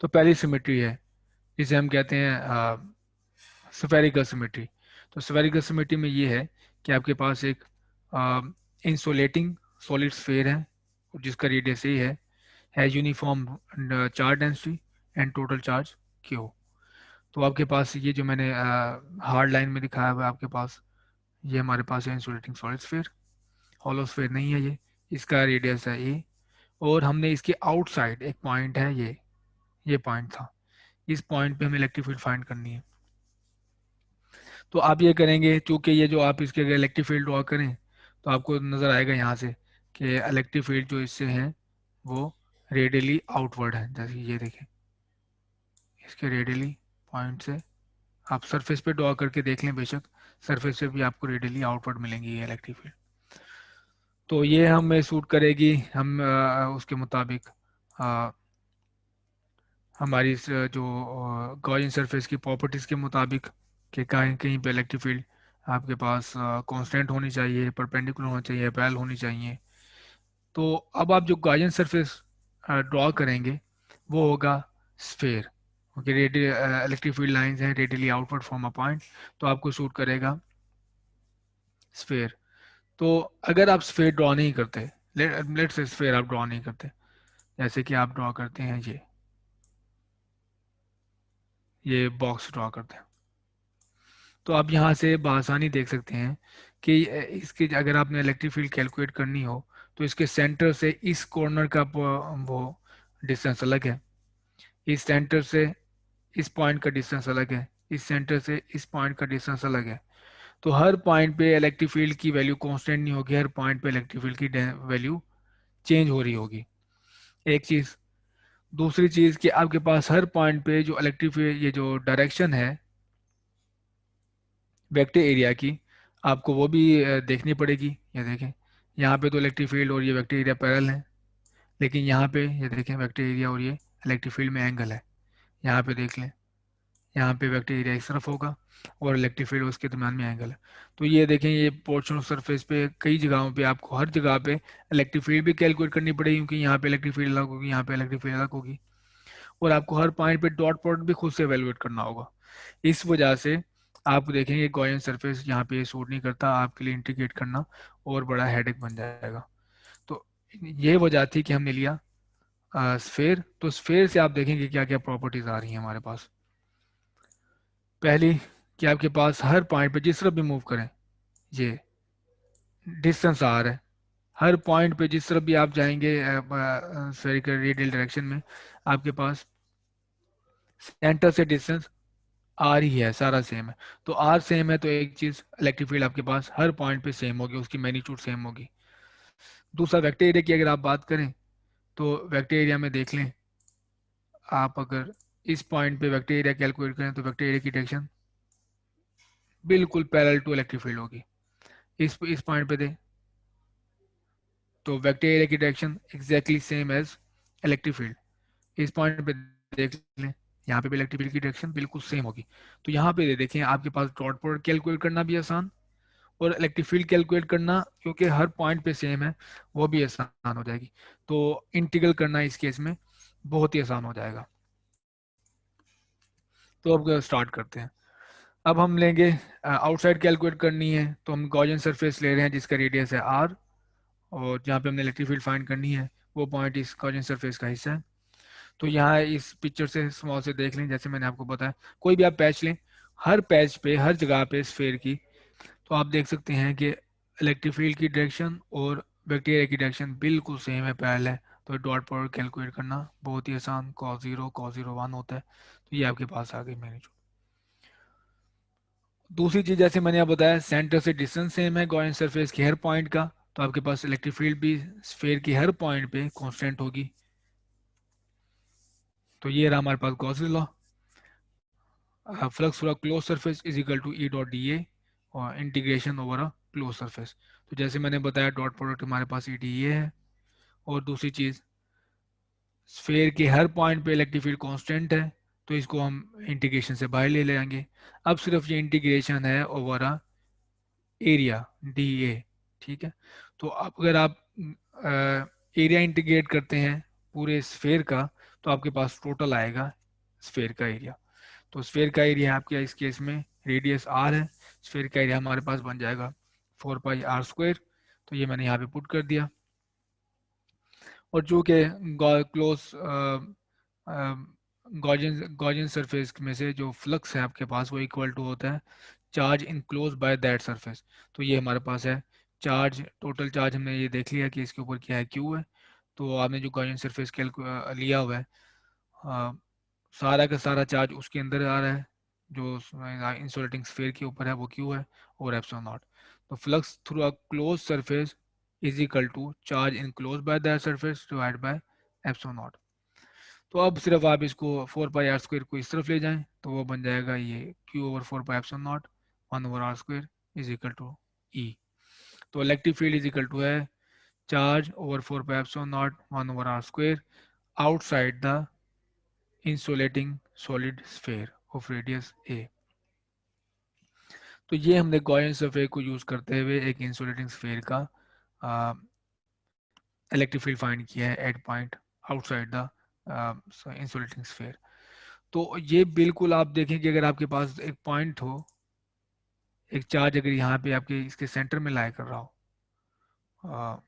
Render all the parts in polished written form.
तो पहली सिमेट्री है जिसे हम कहते हैं स्फेरिकल सिमेट्री। तो स्फेरिकल सिमेट्री में ये है कि आपके पास एक इंसुलेटिंग सॉलिड स्फेयर है और जिसका रेडियस ए है uniform charge density and total charge Q. तो आपके पास ये जो मैंने हार्ड लाइन में दिखाया हुआ है आपके पास, ये हमारे पास है insulating solid sphere. Hollow sphere नहीं है इसका रेडियस है ए। और हमने इसके आउटसाइड एक पॉइंट है ये पॉइंट था, इस पॉइंट पे हमें इलेक्ट्रिक फील्ड फाइंड करनी है। तो आप ये करेंगे, चूंकि ये जो आप इसके अगर इलेक्ट्रिक फील्ड ड्रॉ करें तो आपको नज़र आएगा यहाँ से कि इलेक्ट्रिक फील्ड जो इससे है वो रेडियली आउटवर्ड है। जैसे ये देखें, इसके रेडियली पॉइंट से आप सरफेस पे ड्रॉ करके देख लें, बेशक सरफेस पे भी आपको रेडियली आउटवर्ड मिलेंगी ये इलेक्ट्रिक फील्ड। तो ये हमें सूट करेगी, हम उसके मुताबिक हमारी जो गॉसियन सरफेस की प्रॉपर्टीज़ के मुताबिक कि कहीं कहीं पे इलेक्ट्रिक फील्ड आपके पास कांस्टेंट होनी चाहिए, परपेंडिकुलर होनी चाहिए, पैरेलल होनी चाहिए। तो अब आप जो गॉसियन सरफेस ड्रॉ करेंगे वो होगा sphere, okay. Radial electric field lines हैं radially outward from a point, तो आपको सूट करेगा स्फेयर। तो अगर आप स्फेयर ड्रॉ नहीं करते, लेट से स्फेयर आप ड्रॉ नहीं करते, जैसे कि आप ड्रॉ करते हैं ये बॉक्स ड्रॉ करते हैं, तो आप यहाँ से बआसानी देख सकते हैं कि इसकी अगर आपने इलेक्ट्रिक फील्ड कैलकुलेट करनी हो तो इसके सेंटर से इस कॉर्नर का वो डिस्टेंस अलग है, इस सेंटर से इस पॉइंट का डिस्टेंस अलग है, इस सेंटर से इस पॉइंट का डिस्टेंस अलग है। तो हर पॉइंट पे इलेक्ट्रिक फील्ड की वैल्यू कांस्टेंट नहीं होगी, हर पॉइंट पे इलेक्ट्रिक फील्ड की वैल्यू चेंज हो रही होगी, एक चीज़। दूसरी चीज़ कि आपके पास हर पॉइंट पे जो इलेक्ट्रिक फील्ड ये जो डायरेक्शन है वेक्टर एरिया की, आपको वो भी देखनी पड़ेगी। ये देखें, यहाँ पे तो इलेक्ट्रिक फील्ड और ये वेक्टर एरिया पैरेलल है, लेकिन यहाँ पे ये देखें वेक्टर एरिया और ये इलेक्ट्रिक फील्ड में एंगल है। यहाँ पे देख लें, यहाँ पे वेक्टर एरिया इस तरफ होगा और इलेक्ट्रिक फील्ड उसके दरम्यान में एंगल है। तो ये देखें, ये पोर्शन ऑफ सरफेस पे कई जगहों पे आपको हर जगह पे इलेक्ट्रिक फील्ड भी कैलकुलेट करनी पड़ेगी, क्योंकि यहाँ पे इलेक्ट्रिक फील्ड अलग होगी, यहाँ पे इलेक्ट्रिक फील्ड अलग होगी। और आपको हर पॉइंट पे डॉट प्रोडक्ट भी खुद से एवेलुएट करना होगा। इस वजह से आप देखेंगे गॉसियन सरफेस यहाँ पे सूट नहीं करता, आपके लिए इंटीग्रेट करना और बड़ा हेडेक बन जाएगा। तो ये वजह थी कि हमने लिया स्फेयर। तो स्फेयर से आप देखेंगे क्या क्या प्रॉपर्टीज आ रही हैं हमारे पास। पहली कि आपके पास हर पॉइंट पे जिस तरफ भी मूव करें ये डिस्टेंस आर है, हर पॉइंट पे जिस तरफ भी आप जाएंगे स्फेरिकल रेडियल डायरेक्शन में आपके पास सेंटर से डिस्टेंस आर ही है, सारा सेम है। तो आर सेम है तो एक चीज इलेक्ट्रिक फील्ड आपके पास हर पॉइंट पे सेम होगी, उसकी मैग्नीट्यूड सेम होगी। दूसरा वेक्टर एरिया की अगर आप बात करें तो वेक्टर एरिया में देख लें, आप अगर इस पॉइंट पे वेक्टर एरिया कैलकुलेट करें तो वेक्टर एरिया की डायरेक्शन बिल्कुल पैरेलल टू इलेक्ट्रिक फील्ड होगी। इस पॉइंट पे दें तो वेक्टर एरिया की direction exactly same as electric field. इस पॉइंट पे देख लें, यहाँ पे भी इलेक्ट्रिक फील्ड की डायरेक्शन बिल्कुल सेम होगी। तो यहाँ पे देखें आपके पास डॉट प्रोडक्ट कैलकुलेट करना भी आसान और इलेक्ट्रिक फील्ड कैलकुलेट करना, क्योंकि हर पॉइंट पे सेम है, वो भी आसान हो जाएगी। तो इंटीग्रल करना इस केस में बहुत ही आसान हो जाएगा। तो अब स्टार्ट करते हैं। अब हम लेंगे आउटसाइड कैलकुलेट करनी है, तो हम गॉसियन सरफेस ले रहे हैं जिसका रेडियस है आर, और जहाँ पे हमने इलेक्ट्रिक फील्ड फाइंड करनी है वो पॉइंट इस गॉसियन सरफेस का हिस्सा है। तो यहाँ इस पिक्चर से स्मॉल से देख लें, जैसे मैंने आपको बताया, कोई भी आप पैच लें, हर पैच पे हर जगह पे स्फेयर की, तो आप देख सकते हैं कि इलेक्ट्रिक फील्ड की डायरेक्शन और बैक्टीरिया की डायरेक्शन बिल्कुल सेम है, पैरेलल है। तो डॉट प्रोडक्ट कैलकुलेट करना बहुत ही आसान, cos 0 1 होता है। तो ये आपके पास आ गई मैग्नीट्यूड। दूसरी चीज, जैसे मैंने आप बताया, सेंटर से डिस्टेंस सेम है गॉसियन सरफेस की हर पॉइंट का, तो आपके पास इलेक्ट्रिक फील्ड भी स्फेयर की हर पॉइंट पे कांस्टेंट होगी। तो ये रहा हमारे पास Gauss law. Flux for close surface is equal to E dot D A और integration over a close surface. तो जैसे मैंने बताया डॉट प्रोडक्ट हमारे पास ई डी ए है, और दूसरी चीज स्फेयर के हर पॉइंट पे इलेक्ट्रिक फील्ड कांस्टेंट है, तो इसको हम इंटीग्रेशन से बाहर ले लेंगे। अब सिर्फ ये इंटीग्रेशन है over a area D A, ठीक है। तो अब अगर आप एरिया इंटीग्रेट करते हैं पूरे स्फेयर का, तो आपके पास टोटल आएगा स्फेयर का एरिया। तो स्फेयर का एरिया आपके इस केस में रेडियस आर है, स्फेयर का एरिया हमारे पास बन जाएगा 4 पाई r स्क्वायर। तो ये मैंने यहाँ पे पुट कर दिया। और चूँकि क्लोज गॉजियन सरफेस में से जो फ्लक्स है आपके पास वो इक्वल टू होता है charge enclose by that surface. तो ये हमारे पास है चार्ज, टोटल चार्ज हमने ये देख लिया कि इसके ऊपर क्या है, क्यू है। तो आपने जो गॉसियन सरफेस लिया हुआ है, अ, सारा का सारा चार्ज उसके अंदर आ रहा है, जो इंसुलेटिंग स्फीयर के ऊपर है वो क्यू है, और एप्सिलॉन नॉट। तो flux through a close surface is equal to charge enclose by that surface divide by epsilon naught. तो अब सिर्फ आप इसको 4 पाई r स्क्वायर को इस तरफ ले जाएं तो वो बन जाएगा ये Q over 4 pi epsilon naught 1/r² is equal to E. तो electric field is equal to है charge over 4 pi epsilon naught 1/r² outside the insulating solid sphere of radius A. तो ये हमने गॉसियन सरफेस को use करते हुए एक insulating sphere का इलेक्ट्रिक फील्ड फाइंड किया है at point outside the insulating sphere. तो ये बिल्कुल आप देखें कि अगर आपके पास एक पॉइंट हो, एक चार्ज अगर यहाँ पे आपके इसके सेंटर में लाई कर रहा हो, अ,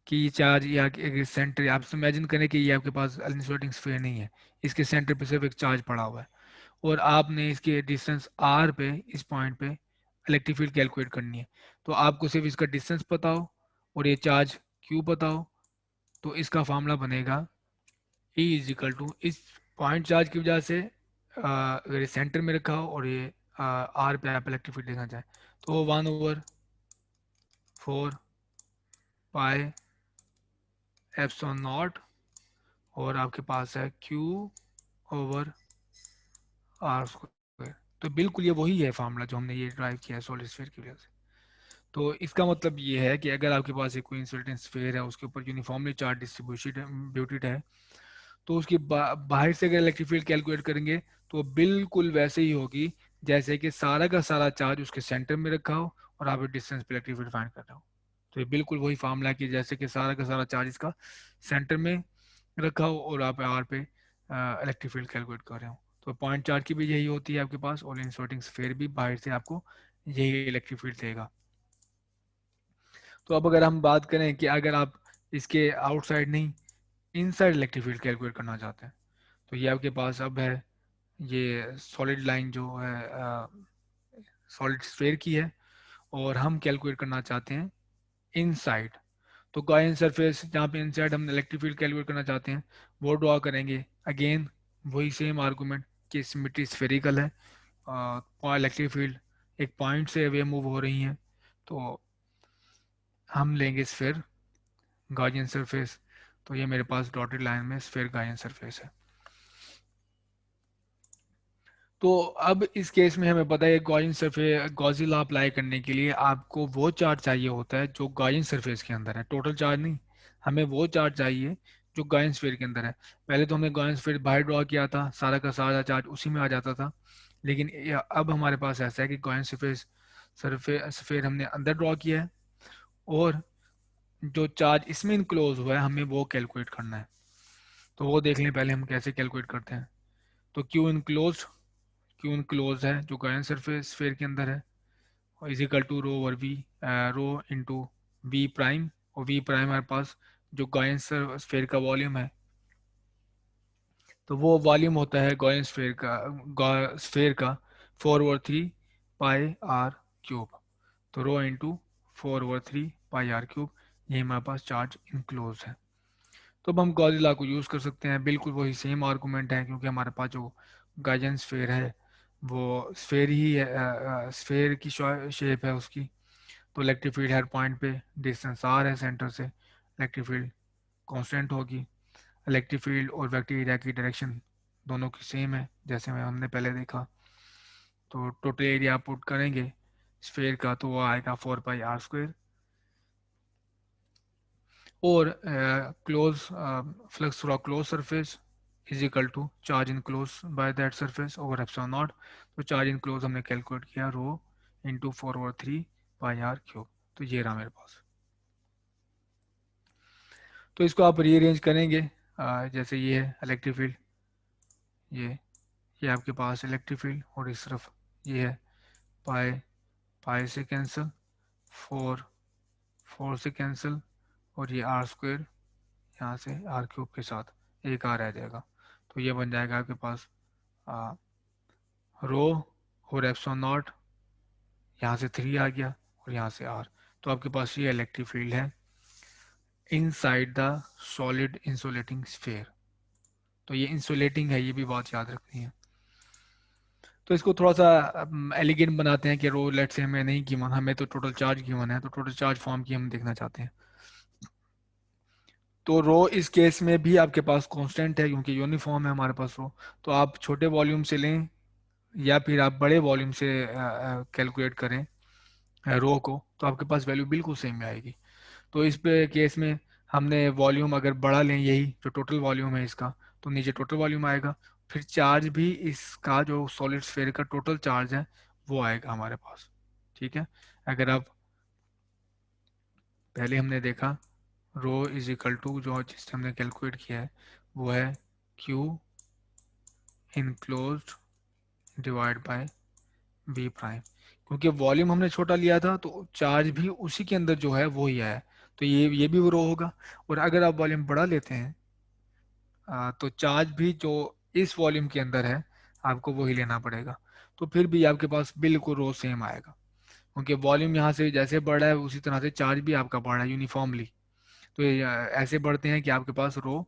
कि ये चार्ज या अगर सेंटर, आप इमेजिन करें कि ये आपके पास इंसुलेटिंग स्फीयर नहीं है, इसके सेंटर पे सिर्फ एक चार्ज पड़ा हुआ है, और आपने इसके डिस्टेंस आर पे, इस पॉइंट पे इलेक्ट्रिक फील्ड कैलकुलेट करनी है। तो आपको सिर्फ इसका डिस्टेंस पता हो और ये चार्ज क्यू पता हो, तो इसका फॉर्मूला बनेगा E इज इक्वल टू, इस पॉइंट चार्ज की वजह से अगर ये सेंटर में रखा हो और ये आर पे आप इलेक्ट्रिक फील्ड देखना चाहें, तो वो 1/4 पाई एप्सिलॉन नॉट, और आपके पास है Q ओवर r²। तो बिल्कुल ये वही है फार्मूला जो हमने ये ड्राइव किया है सॉलिड स्फीयर की वजह से। तो इसका मतलब ये है कि अगर आपके पास एक कोई इंसुलेटिंग स्फीयर है, उसके ऊपर यूनिफॉर्मली चार्ज डिस्ट्रीब्यूटेड है, तो उसकी बाहर से अगर इलेक्ट्रिक फील्ड कैलकुलेट करेंगे तो बिल्कुल वैसे ही होगी जैसे कि सारा का सारा चार्ज उसके सेंटर में रखा हो और आप डिस्टेंस पे इलेक्ट्रिक फील्ड फाइंड कर रहे हो। तो ये बिल्कुल वही फार्मूला है कि जैसे कि सारा का सारा चार्ज इसका सेंटर में रखा हो और आप आर पे इलेक्ट्रिक फील्ड कैलकुलेट कर रहे हो। तो पॉइंट चार्ज की भी यही होती है आपके पास, और इंसर्टिंग स्फीयर भी बाहर से आपको यही इलेक्ट्रिक फील्ड देगा। तो अब अगर हम बात करें कि अगर आप इसके आउटसाइड नहीं, इनसाइड इलेक्ट्रिक फील्ड कैलकुलेट करना चाहते हैं, तो ये आपके पास अब है ये सॉलिड लाइन जो है सॉलिड स्फीयर की है, और हम कैलकुलेट करना चाहते हैं इनसाइड। तो गॉसियन सरफेस जहाँ पे इनसाइड हम इलेक्ट्रिक फील्ड कैलकुलेट करना चाहते हैं वो ड्रॉ करेंगे। अगेन वही सेम आर्गूमेंट कि सिमेट्री स्फेरिकल है, इलेक्ट्रिक फील्ड एक पॉइंट से वे मूव हो रही हैं, तो हम लेंगे स्फीयर गॉसियन सरफेस। तो ये मेरे पास डॉटेड लाइन में स्फीयर गॉसियन सरफेस है। तो अब इस केस में हमें पता है गॉसियन सरफेस, गॉसी लॉ अप्लाई करने के लिए आपको वो चार्ज चाहिए होता है जो गॉसियन सरफेस के अंदर है, टोटल चार्ज नहीं। हमें वो चार्ज चाहिए जो गॉसियन स्फीयर के अंदर है। पहले तो हमने गॉसियन स्फीयर बाहर ड्रॉ किया था, सारा का सारा चार्ज उसी में आ जाता था, लेकिन अब हमारे पास ऐसा है कि गॉसियन सरफेस स्फीयर हमने अंदर ड्रॉ किया है, और जो चार्ज इसमें इनक्लोज हुआ है हमें वो कैलकुलेट करना है। तो वो देख लें पहले हम कैसे कैलकुलेट करते हैं। तो क्यू इनक्लोज है जो गॉसियन सरफेस स्फीयर के अंदर है, is equal to rho over V, rho into V prime, और वी प्राइम हमारे पास जो गॉसियन स्फीयर का वॉल्यूम है, तो वो वॉल्यूम होता है गॉसियन स्फीयर का 4/3 पाई r क्यूब। तो रो इंटू 4/3 पाई r क्यूब, ये हमारे पास चार्ज इनक्लोज है। तो अब हम गॉसी लॉ को यूज़ कर सकते हैं, बिल्कुल वही सेम आर्गूमेंट है, क्योंकि हमारे पास जो गॉसियन स्फीयर है वो स्फीयर ही है, स्फीयर की शेप है उसकी। तो इलेक्ट्रिक फील्ड हर पॉइंट पे डिस्टेंस आर है सेंटर से, इलेक्ट्रिक फील्ड कांस्टेंट होगी। इलेक्ट्रिक फील्ड और वेक्टर एरिया की डायरेक्शन दोनों की सेम है जैसे में हमने पहले देखा। तो टोटल एरिया पुट करेंगे स्फीयर का तो वो आएगा 4 पाई r²। और close flux through close surface is equal to charge in close by that surface over epsilon naught. तो चार्ज इन क्लोज हमने कैलकुलेट किया rho into 4/3 pi r cube. तो ये रहा मेरे पास। तो इसको आप रीअरेंज करेंगे, जैसे ये है इलेक्ट्रिक फील्ड, ये आपके पास इलेक्ट्रिक फील्ड, और इस तरफ ये है पाई, पाई से कैंसिल, फोर, फोर से कैंसिल, और ये आर स्क्वायर यहाँ से आर क्यूब के साथ एक आर आ जाएगा। तो ये बन जाएगा आपके पास रो और एप्सिलॉन नॉट, यहाँ से 3 आ गया और यहाँ से आर। तो आपके पास ये इलेक्ट्रिक फील्ड है inside the solid insulating sphere. तो ये इंसुलेटिंग है, ये भी बात याद रखनी है। तो इसको थोड़ा सा एलिगेंट बनाते हैं कि रो लेट से हमें नहीं गिवन, हमें तो टोटल चार्ज गिवन है, तो टोटल चार्ज फॉर्म की हम देखना चाहते हैं। तो रो इस केस में भी आपके पास कांस्टेंट है क्योंकि यूनिफॉर्म है हमारे पास रो। तो आप छोटे वॉल्यूम से लें या फिर आप बड़े वॉल्यूम से कैलकुलेट करें रो को, तो आपके पास वैल्यू बिल्कुल सेम आएगी। तो इस पे केस में हमने वॉल्यूम अगर बड़ा लें, यही जो टोटल वॉल्यूम है इसका, तो नीचे टोटल वॉल्यूम आएगा, फिर चार्ज भी इसका जो सॉलिड स्फीयर का टोटल चार्ज है वो आएगा हमारे पास। ठीक है, अगर आप पहले हमने देखा रो इज इक्वल टू जो जिससे हमने कैलकुलेट किया है वो है Q enclosed divide by V prime. क्योंकि वॉल्यूम हमने छोटा लिया था तो चार्ज भी उसी के अंदर जो है वो ही आया, तो ये भी वो रो होगा। और अगर आप वॉल्यूम बढ़ा लेते हैं तो चार्ज भी जो इस वॉल्यूम के अंदर है आपको वही लेना पड़ेगा। तो फिर भी आपके पास बिल्कुल रो सेम आएगा क्योंकि वॉल्यूम यहाँ से जैसे बढ़ रहा है उसी तरह से चार्ज भी आपका बढ़ रहा है यूनिफॉर्मली। तो ये ऐसे बढ़ते हैं कि आपके पास रो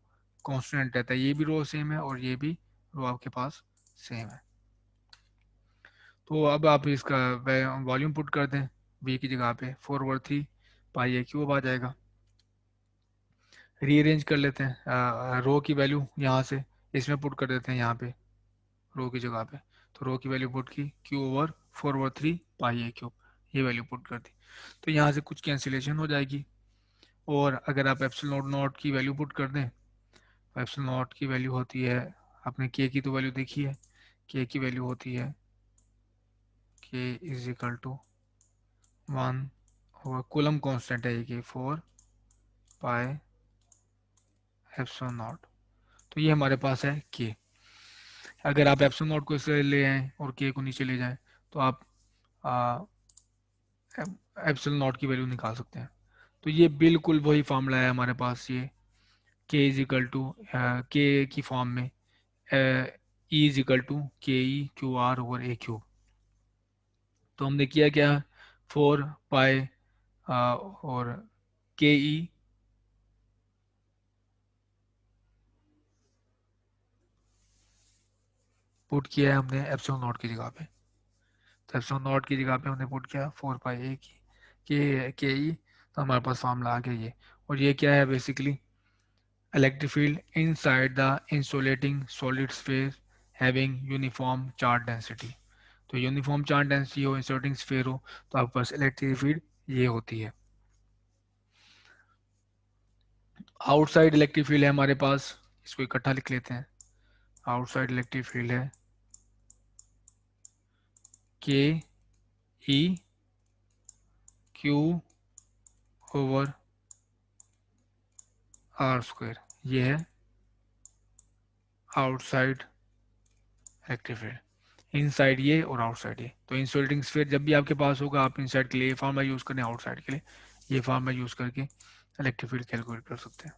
कांस्टेंट रहता है, ये भी रो सेम है और ये भी रो आपके पास सेम है। तो अब आप इसका वॉल्यूम पुट कर दें v की जगह पे 4/3 पाई ए क्यूब आ जाएगा। रीअरेंज कर लेते हैं रो की वैल्यू यहाँ से इसमें पुट कर देते हैं यहाँ पे रो की जगह पे। तो रो की वैल्यू पुट की Q/4/3 पाई ए क्यूब, ये वैल्यू पुट कर दी। तो यहाँ से कुछ कैंसिलेशन हो जाएगी। और अगर आप एप्सिलॉन नॉट नॉट की वैल्यू पुट कर दें, एप्सिलॉन नॉट की वैल्यू होती है, आपने के की तो वैल्यू देखी है, के की वैल्यू होती है के इज इक्वल टू 1 और कूलम कांस्टेंट है ये 4 पाई एप्सिलॉन नॉट। तो ये हमारे पास है के। अगर आप एप्सिलॉन नॉट को इसे ले आए और के को नीचे ले जाएं तो आप एप्सिलॉन नॉट की वैल्यू निकाल सकते हैं। तो ये बिल्कुल वही फार्मूला है हमारे पास, ये के इज इक्वल टू के की फॉर्म में ई इज इक्वल टू के ई क्यू आर ओवर ए क्यूब। तो हमने किया क्या, 4 पाई और के ई पुट किया है हमने एप्सिलॉन नॉट की जगह पे। तो एप्सिलॉन नॉट की जगह पे हमने पुट किया 4 पाई ए की के ई। तो हमारे पास फार्मूला आ गया ये। और ये क्या है basically, electric field inside the insulating solid space having uniform charge density। तो यूनिफॉर्म चार्ज डेंसिटी हो, इंसर्टिंग स्फीयर हो, तो आपके पास इलेक्ट्रिक फील्ड ये होती है। आउटसाइड इलेक्ट्रिक फील्ड है हमारे पास, इसको इकट्ठा लिख लेते हैं। आउटसाइड इलेक्ट्रिक फील्ड है K E Q over R square, ये है आउटसाइड इलेक्ट्रिक फील्ड। इनसाइड ये और आउटसाइड ये। तो इंसुलेटिंग स्फीयर जब भी आपके पास होगा आप इनसाइड के लिए ये फार्मूला यूज करें, आउटसाइड के लिए ये फार्मूला यूज करके इलेक्ट्रिक फील्ड कैलकुलेट कर सकते हैं।